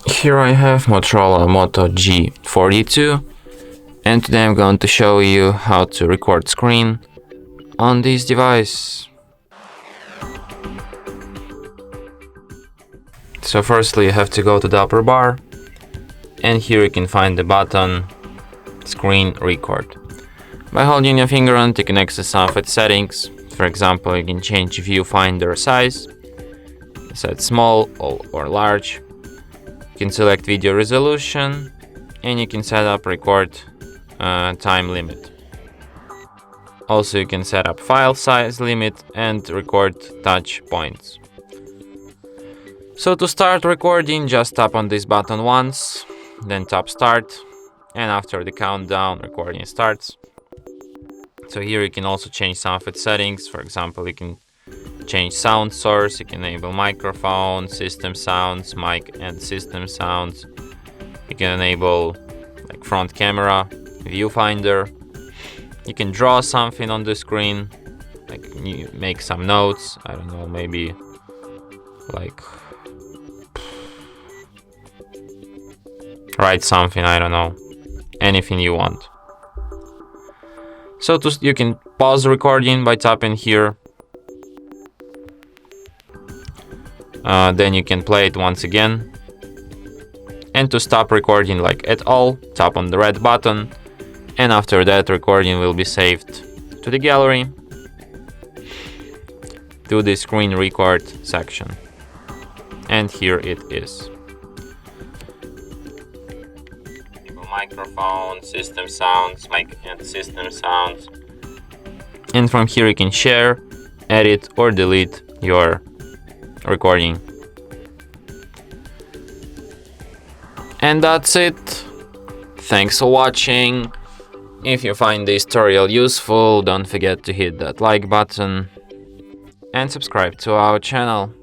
Here I have Motorola Moto G42, and today I'm going to show you how to record screen on this device. So firstly you have to go to the upper bar, and here you can find the button Screen Record. By holding your finger on it, you can access some of its settings. For example, you can change viewfinder size, set small or large. You can select video resolution, and you can set up record time limit. Also, you can set up file size limit and record touch points. So to start recording, just tap on this button once, then tap start, and after the countdown, recording starts. So here you can also change some of its settings. For example, you can change sound source, you can enable microphone, system sounds, mic and system sounds. You can enable like front camera, viewfinder. You can draw something on the screen, like you make some notes, I don't know, maybe like write something, I don't know, anything you want. So you can pause the recording by tapping here. Then you can play it once again. And to stop recording like at all, tap on the red button. And after that, recording will be saved to the gallery, to the screen record section. And here it is. Microphone, system sounds, mic and system sounds. And from here you can share, edit or delete your recording. And that's it. Thanks for watching. If you find this tutorial useful, don't forget to hit that like button and subscribe to our channel.